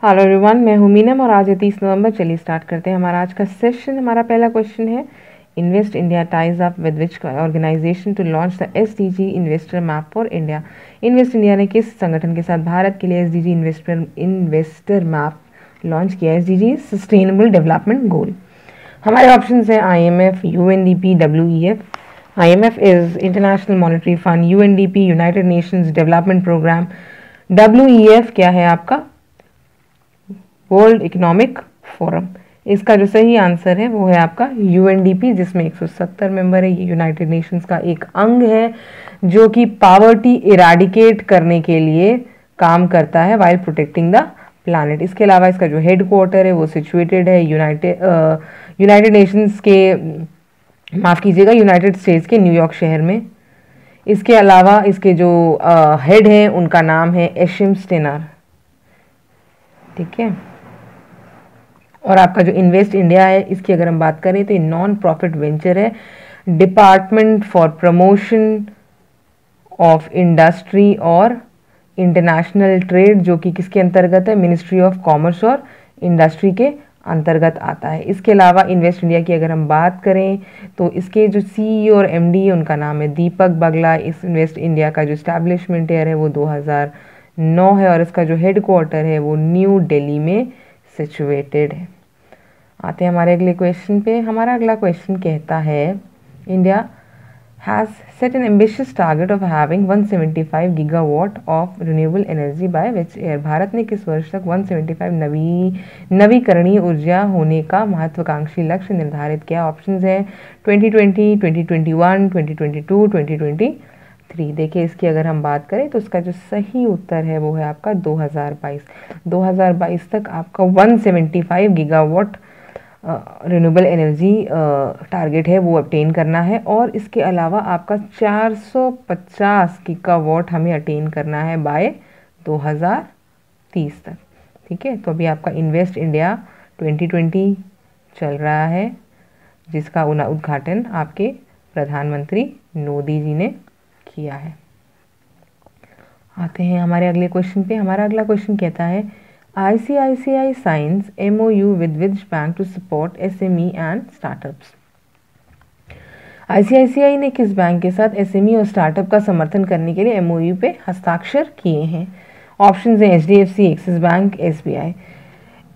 Hello everyone, मैं हूं मीनम और आज है 30 नवंबर। चलिए स्टार्ट करते हैं हमारा आज का सेशन। हमारा पहला क्वेश्चन है, invest India ties up with which organisation to launch the SDG investor map for India. Invest India ने किस संगठन के साथ भारत के लिए एसडीजी इन्वेस्टर मैप लॉन्च किया? SDG sustainable development goal. हमारे ऑप्शन हैं IMF, UNDP, WEF। IMF is international monetary fund, UNDP United Nations development programme, WEF क्या है आपका? World economic forum. इसका जो सही आंसर है वो है आपका UNDP, जिसमें 170 मेंबर है। ये यूनाइटेड नेशंस का एक अंग है जो कि पावर्टी इराडिकेट करने के लिए काम करता है वाइल प्रोटेक्टिंग द प्लैनेट। इसके अलावा इसका जो हेड क्वार्टर है वो सिचुएटेड है यूनाइटेड नेशंस के, माफ़ कीजिएगा, यूनाइटेड स्टेट्स के न्यूयॉर्क शहर में। इसके अलावा इसके जो हेड हैं उनका नाम है एशिम स्टेनर। ठीक है। और आपका जो इन्वेस्ट इंडिया है, इसकी अगर हम बात करें तो ये नॉन प्रॉफिट वेंचर है, department for promotion of industry और इंटरनेशनल ट्रेड, जो कि किसके अंतर्गत है? मिनिस्ट्री ऑफ कॉमर्स और इंडस्ट्री के अंतर्गत आता है। इसके अलावा इन्वेस्ट इंडिया की अगर हम बात करें तो इसके जो CEO और MD है उनका नाम है दीपक बगला। इस इन्वेस्ट इंडिया का जो इस्टेब्लिशमेंट ईयर है वो 2009 है और इसका जो हेड क्वार्टर है वो न्यू दिल्ली में सिचुएटेड है। आते हैं हमारे अगले क्वेश्चन पे। हमारा अगला क्वेश्चन कहता है, India has set N ambitious target of having 175 gigawatt of renewable energy by which year. Bharat ने किस वर्ष तक 175 नवीकरणीय ऊर्जा होने का महत्वाकांक्षी लक्ष्य निर्धारित किया? ऑप्शंस है 2020, 2021, 2022, 2023। देखिए, इसकी अगर हम बात करें तो इसका जो सही उत्तर है वो है आपका 2022। 2022 तक आपका 175 गीगावाट रिन्यूएबल एनर्जी टारगेट है वो अटेन करना है, और इसके अलावा आपका 450 गीगावाट हमें अटेन करना है बाय 2030 तक। ठीक है। तो अभी आपका इन्वेस्ट इंडिया 2020 चल रहा है, जिसका उद्घाटन आपके प्रधानमंत्री मोदी जी ने किया है। आते हैं हमारे अगले क्वेश्चन पे। हमारा अगला क्वेश्चन कहता है, ICICI signs MOU with which bank to support SME and startups। ICICI ने किस बैंक के साथ SME और स्टार्टअप का समर्थन करने के लिए MOU पे हस्ताक्षर किए हैं? ऑप्शंस हैं HDFC, Axis bank, SBI।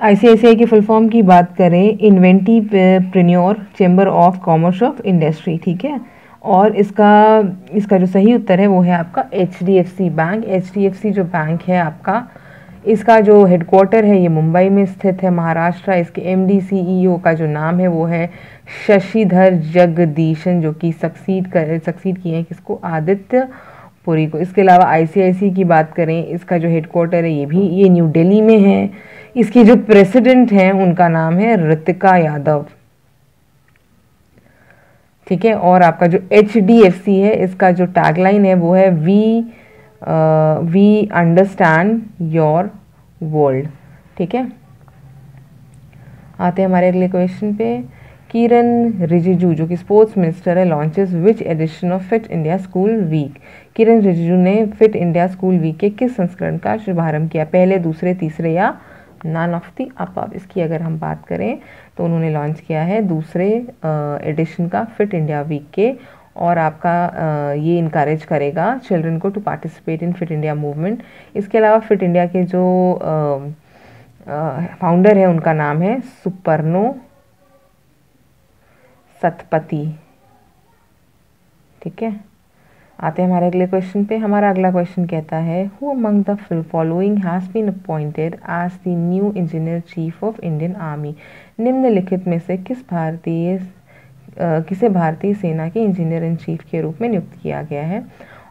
ICICI की फुल फॉर्म की बात करें, इन्वेंटिवप्रेन्योर chamber of commerce of industry. ठीक है। और इसका जो सही उत्तर है वो है आपका HDFC बैंक। HDFC जो बैंक है आपका, इसका जो हेडक्वार्टर है ये मुंबई में स्थित है, महाराष्ट्र। इसके MD CEO का जो नाम है वो है शशिधर जगदीशन, जो कि सक्सीड किए हैं किसको? आदित्य पुरी को। इसके अलावा ICICI की बात करें, इसका जो हेडक्वार्टर है ये न्यू दिल्ली में है। इसकी जो प्रेसिडेंट हैं उनका नाम है ऋतिका यादव। ठीक है। और आपका जो HDFC है, इसका जो टैगलाइन है वो है वी अंडरस्टैंड योर वर्ल्ड। ठीक है। आते हैं हमारे अगले क्वेश्चन पे। किरण रिजिजू जो कि स्पोर्ट्स मिनिस्टर है, launches which edition of fit India school week. Kiren Rijiju ने फिट इंडिया स्कूल वीक के किस संस्करण का शुभारंभ किया? पहले, दूसरे, तीसरे या नन ऑफ द अबव? इसकी अगर हम बात करें तो उन्होंने लॉन्च किया है दूसरे एडिशन का फिट इंडिया वीक के, और आपका ये इनकरेज करेगा चिल्ड्रन को to participate in Fit India Movement. इसके अलावा फिट इंडिया के जो फाउंडर है उनका नाम है सुपर्णो सतपथी। ठीक है। आते हैं हमारे अगले क्वेश्चन पे। हमारा अगला क्वेश्चन कहता है, who among the following has been appointed as the new engineer chief of Indian Army. निम्नलिखित में से किसे भारतीय सेना के इंजीनियर इन चीफ के रूप में नियुक्त किया गया है?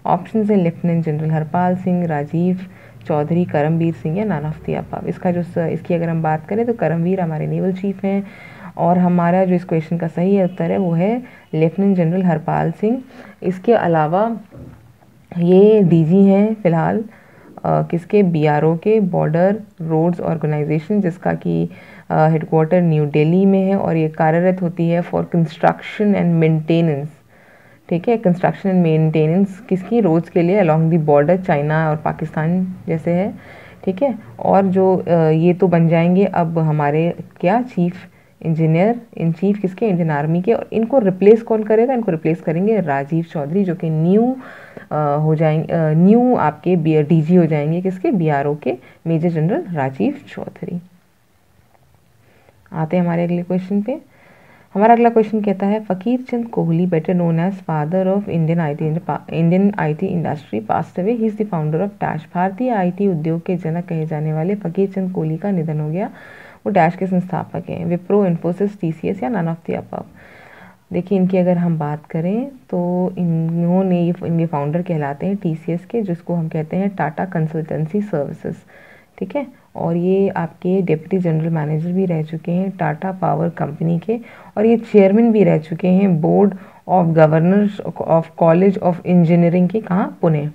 ऑप्शन है लेफ्टिनेंट जनरल हरपाल सिंह, राजीव चौधरी, करमवीर सिंह या नन ऑफ द अबव। इसकी अगर हम बात करें तो करमवीर हमारे नेवल चीफ हैं, और हमारा जो इस क्वेश्चन का सही उत्तर है वो है लेफ्टिनेंट जनरल हरपाल सिंह। इसके अलावा ये DG हैं फिलहाल किसके? BRO के, बॉर्डर रोड्स ऑर्गेनाइजेशन, जिसका कि हेडक्वार्टर न्यू दिल्ली में है, और ये कार्यरत होती है फॉर कंस्ट्रक्शन एंड मेंटेनेंस। ठीक है। कंस्ट्रक्शन एंड मेंटेनेंस किसकी? रोड्स के लिए अलोंग दी बॉर्डर चाइना और पाकिस्तान जैसे है। ठीक है। और जो ये तो बन जाएंगे अब हमारे क्या चीफ इंजीनियर इन चीफ किसके, इंडियन आर्मी के। और इनको रिप्लेस कौन करेगा, इनको रिप्लेस करेंगे राजीव चौधरी, जो कि न्यू हो जाएंगे, न्यू आपके डीजी हो जाएंगे किसके, बीआरओ के, मेजर जनरल राजीव चौधरी। आते हैं हमारे अगले क्वेश्चन पे। हमारा अगला क्वेश्चन कहता है Faqir Chand Kohli, better known as father of Indian IT industry, passed away. He is the founder of dash. भारतीय आईटी उद्योग के जनक कहे जाने वाले फकीर चंद कोहली का निधन हो गया। वो डैश के संस्थापक हैं, विप्रो, इन्फोसिस, टीसीएस या नन ऑफ द अबव। देखिए इनकी अगर हम बात करें तो इन्होंने इनके फाउंडर कहलाते हैं टीसीएस के, जिसको हम कहते हैं टाटा कंसल्टेंसी सर्विसेज, ठीक है। और ये आपके डिप्टी जनरल मैनेजर भी रह चुके हैं टाटा पावर कंपनी के, और ये चेयरमैन भी रह चुके हैं board of governors of college of engineering के, कहाँ, पुणे,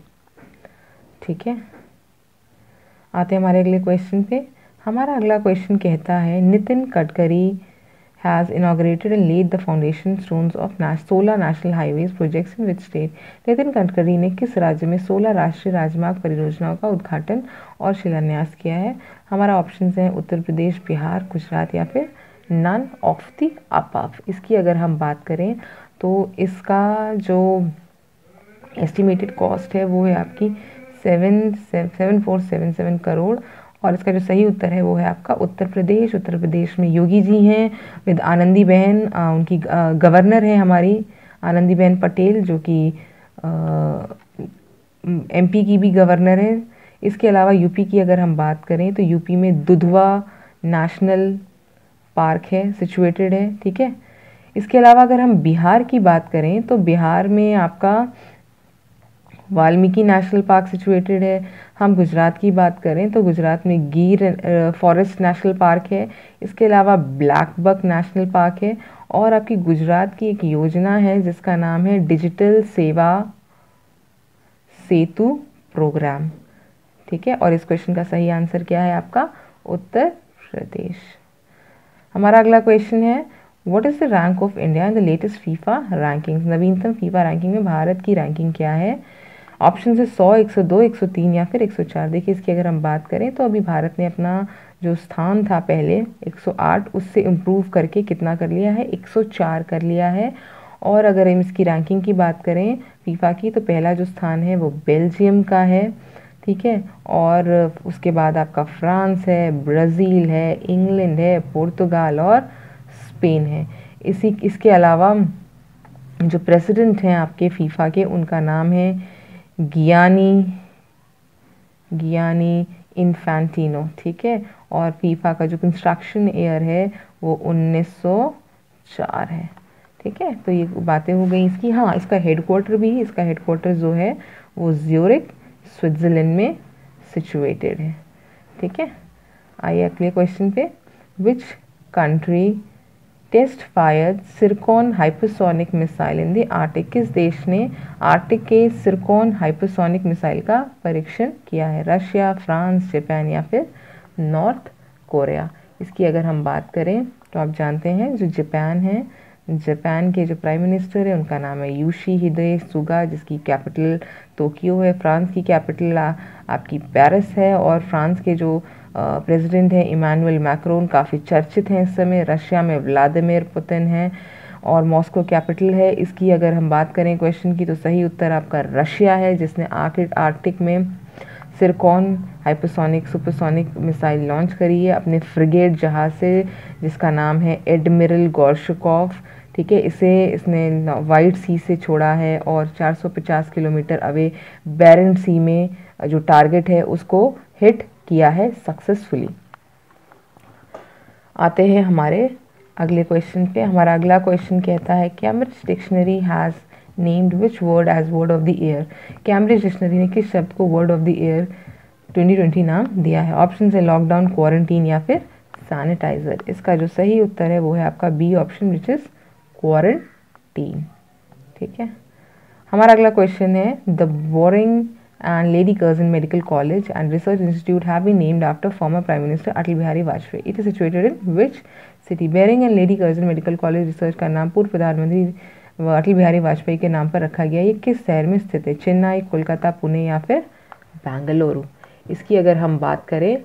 ठीक है। आते हैं हमारे अगले क्वेश्चन पे। हमारा अगला क्वेश्चन कहता है Nitin Gadkari has inaugurated and laid the foundation stones of 16 national highways projects in which state? Nitin Gadkari ने किस राज्य में 16 राष्ट्रीय राजमार्ग परियोजनाओं का उद्घाटन और शिलान्यास किया है? हमारा ऑप्शंस हैं उत्तर प्रदेश, बिहार, गुजरात या फिर नन ऑफ द अबव। इसकी अगर हम बात करें तो इसका जो एस्टिमेटेड कॉस्ट है वो है आपकी 7477 करोड़। और इसका जो सही उत्तर है वो है आपका उत्तर प्रदेश। उत्तर प्रदेश में योगी जी हैं विद आनंदी बहन, उनकी गवर्नर है हमारी आनंदी बहन पटेल, जो कि एमपी की भी गवर्नर है। इसके अलावा यूपी की अगर हम बात करें तो यूपी में दुधवा नेशनल पार्क है, सिचुएटेड है, ठीक है। इसके अलावा अगर हम बिहार की बात करें तो बिहार में आपका वाल्मीकि नेशनल पार्क सिचुएटेड है। हम गुजरात की बात करें तो गुजरात में गिर फॉरेस्ट नेशनल पार्क है। इसके अलावा ब्लैक बक नेशनल पार्क है। और आपकी गुजरात की एक योजना है जिसका नाम है डिजिटल सेवा सेतु प्रोग्राम, ठीक है। और इस क्वेश्चन का सही आंसर क्या है आपका उत्तर प्रदेश। हमारा अगला क्वेश्चन है what is the rank of India in the latest FIFA ranking? नवीनतम फीफा रैंकिंग में भारत की रैंकिंग क्या है? ऑप्शन है 100, 102, 103 या फिर 104। देखिए इसकी अगर हम बात करें तो अभी भारत ने अपना जो स्थान था पहले 108 उससे इम्प्रूव करके कितना कर लिया है, 104 कर लिया है। और अगर हम इसकी रैंकिंग की बात करें फीफा की तो पहला जो स्थान है वो बेल्जियम का है, ठीक है। और उसके बाद आपका फ्रांस है, ब्राज़ील है, इंग्लैंड है, पुर्तगाल और स्पेन है। इसके अलावा जो प्रेसिडेंट हैं आपके फीफा के उनका नाम है गियानी इन्फेंटिनो, ठीक है। और फीफा का जो कंस्ट्रक्शन ईयर है वो 1904 है, ठीक है। तो ये बातें हो गई इसकी। हाँ, इसका हेडक्वार्टर जो है वो ज्यूरिख स्विट्ज़रलैंड में सिचुएटेड है, ठीक है। आइए अगले क्वेश्चन पे। Which country test fire Zircon hypersonic missile in the Arctic? किस देश ने आर्टिक के सिरकॉन हाइपरसोनिक मिसाइल का परीक्षण किया है? रशिया, फ्रांस, जापान या फिर नॉर्थ कोरिया? इसकी अगर हम बात करें तो आप जानते हैं जो जापान है, जापान के जो प्राइम मिनिस्टर है उनका नाम है योशिहिदे सुगा, जिसकी कैपिटल टोक्यो है। फ्रांस की कैपिटल आपकी पेरिस है। और फ्रांस के जो प्रेसिडेंट है इमानुएल मैक्रोन काफ़ी चर्चित हैं इस समय। रशिया में व्लादिमीर पुतिन है और मॉस्को कैपिटल है। इसकी अगर हम बात करें क्वेश्चन की तो सही उत्तर आपका रशिया है, जिसने आर्कटिक में सिरकॉन हाइपरसोनिक सुपरसोनिक मिसाइल लॉन्च करी है अपने फ्रिगेट जहाज से, जिसका नाम है एडमिरल गोर्शकोव, ठीक है। इसने वाइट सी से छोड़ा है और 450 किलोमीटर अवे बैरेंट सी में जो टारगेट है उसको हिट किया है सक्सेसफुली। आते हैं हमारे अगले क्वेश्चन पे। हमारा अगला क्वेश्चन कहता है Cambridge dictionary has named which word as word of the year? Cambridge dictionary ने किस शब्द को वर्ड ऑफ द ईयर 2020 नाम दिया है? ऑप्शन है लॉकडाउन, क्वारंटीन या फिर सैनिटाइजर। इसका जो सही उत्तर है वो है आपका B option which is quarantine, ठीक है। हमारा अगला क्वेश्चन है the boring and Lady Curzon Medical College and Research Institute have been named after former Prime Minister Atal Bihari Vajpayee. It is situated in which city? Baring and Lady Curzon Medical College Research का नाम पूर्व प्रधानमंत्री अटल बिहारी वाजपेयी के नाम पर रखा गया। ये किस शहर में स्थित है? चेन्नई, कोलकाता, पुणे या फिर बेंगलुरु? इसकी अगर हम बात करें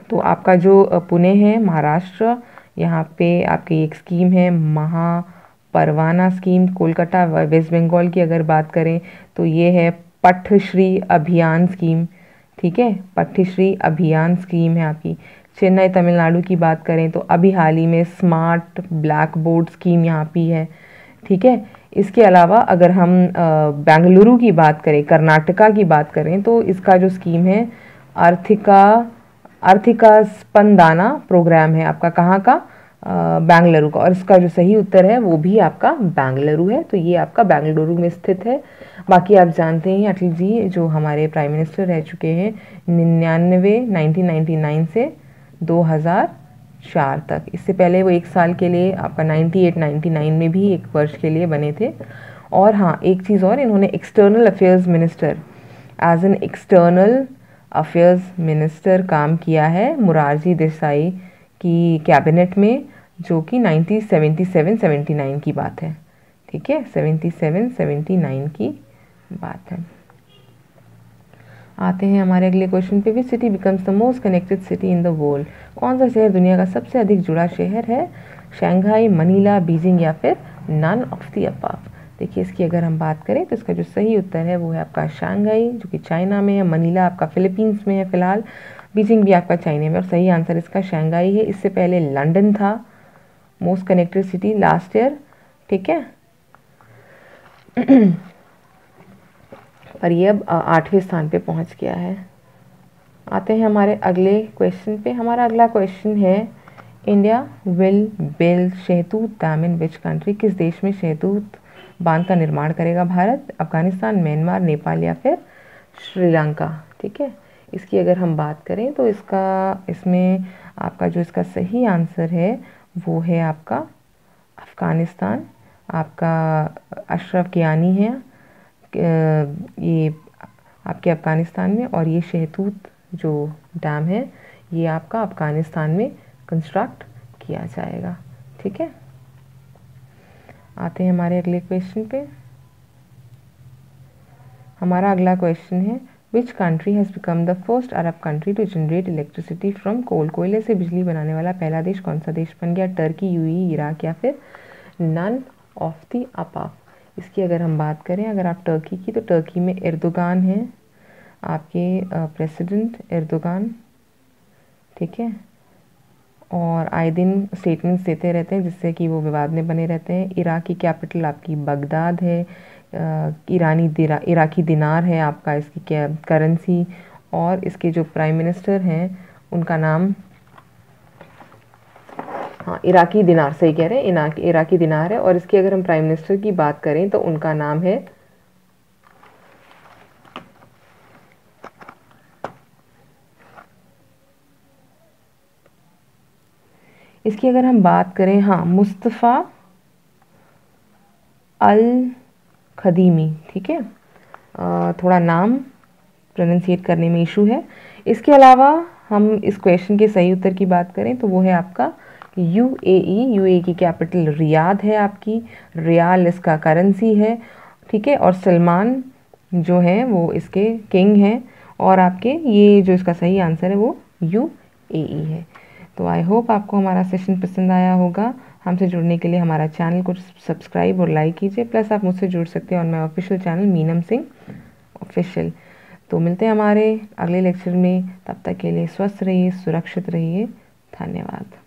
तो आपका जो पुणे है महाराष्ट्र, यहाँ पे आपकी एक स्कीम है महापरवाना स्कीम। कोलकाता वेस्ट बंगाल की अगर बात करें तो ये है पठश्री अभियान स्कीम, ठीक है, पठश्री अभियान स्कीम है आपकी। चेन्नई तमिलनाडु की बात करें तो अभी हाल ही में स्मार्ट ब्लैक बोर्ड स्कीम यहाँ पे है, ठीक है। इसके अलावा अगर हम बेंगलुरु की बात करें, कर्नाटका की बात करें तो इसका जो स्कीम है आर्थिका स्पंदाना प्रोग्राम है आपका, कहाँ का, बेंगलुरु का। और इसका जो सही उत्तर है वो भी आपका बेंगलुरु है, तो ये आपका बेंगलुरु में स्थित है। बाकी आप जानते हैं अटल जी जो हमारे प्राइम मिनिस्टर रह चुके हैं 1999 से 2004 तक। इससे पहले वो एक साल के लिए आपका 98-99 में भी एक वर्ष के लिए बने थे। और हाँ, एक चीज़ और, इन्होंने external affairs minister, as an external affairs minister काम किया है मोरारजी देसाई की कैबिनेट में, जो कि 1977-79 की बात है, ठीक है, 77-79 की बात है। आते हैं हमारे अगले क्वेश्चन पे। Which city becomes the most connected city in the world? कौन सा शहर दुनिया का सबसे अधिक जुड़ा शहर है? शंघाई, मनीला, बीजिंग या फिर नन ऑफ द अबव? देखिए, इसकी अगर हम बात करें तो इसका जो सही उत्तर है वो है आपका शंघाई, जो कि चाइना में है। मनीला आपका फिलीपींस में है फिलहाल। बीजिंग भी आपका चाइना में। और सही आंसर इसका शंघाई है। इससे पहले लंदन था most connected CT last year, ठीक है। और ये अब 8वें स्थान पे पहुंच गया है। आते हैं हमारे अगले क्वेश्चन पे। हमारा अगला क्वेश्चन है, इंडिया विल बिल्ड शहतूत डैम इन विच कंट्री? किस देश में शहतूत बांध का निर्माण करेगा भारत? अफगानिस्तान, म्यांमार, नेपाल या फिर श्रीलंका, ठीक है। इसकी अगर हम बात करें तो इसमें आपका जो इसका सही आंसर है वो है आपका अफगानिस्तान। आपका अशरफ गियानी है ये आपके अफगानिस्तान में। और ये शहतूत जो डैम है ये आपका अफगानिस्तान में कंस्ट्रक्ट किया जाएगा, ठीक है। आते हैं हमारे अगले क्वेश्चन पे। हमारा अगला क्वेश्चन है, which country has become the first Arab country to generate electricity from coal? कोयले से बिजली बनाने वाला पहला देश कौन सा देश बन गया? टर्की, यूएई, इराक या फिर नन ऑफ द अबव? इसकी अगर हम बात करें, अगर आप टर्की की, तो टर्की में एर्दोगान है आपके प्रेसिडेंट एर्दोगान, ठीक है। और आए दिन स्टेटमेंट्स देते रहते हैं जिससे कि वो विवाद में बने रहते हैं। इराक की कैपिटल आपकी बगदाद है। इराकी दिनार है आपका इसकी करेंसी। और इसके जो प्राइम मिनिस्टर हैं उनका नाम, हाँ, इराकी दिनार, सही कह रहे हैं, इराकी दिनार है। और इसकी अगर हम प्राइम मिनिस्टर की बात करें तो उनका नाम है इसकी अगर हम बात करें, हाँ, मुस्तफ़ा अल खदीमी, ठीक है। थोड़ा नाम प्रोनाउंसिएट करने में इशू है। इसके अलावा हम इस क्वेश्चन के सही उत्तर की बात करें तो वो है आपका यूएई की कैपिटल रियाद है आपकी। रियाल इसका करेंसी है, ठीक है। और सलमान जो है वो इसके किंग हैं। और आपके ये जो इसका सही आंसर है वो यूएई है। तो आई होप आपको हमारा सेशन पसंद आया होगा। हमसे जुड़ने के लिए हमारा चैनल को सब्सक्राइब और लाइक कीजिए। प्लस आप मुझसे जुड़ सकते हैं और मेरा official channel Meenam Singh official. तो मिलते हैं हमारे अगले लेक्चर में। तब तक के लिए स्वस्थ रहिए, सुरक्षित रहिए। धन्यवाद।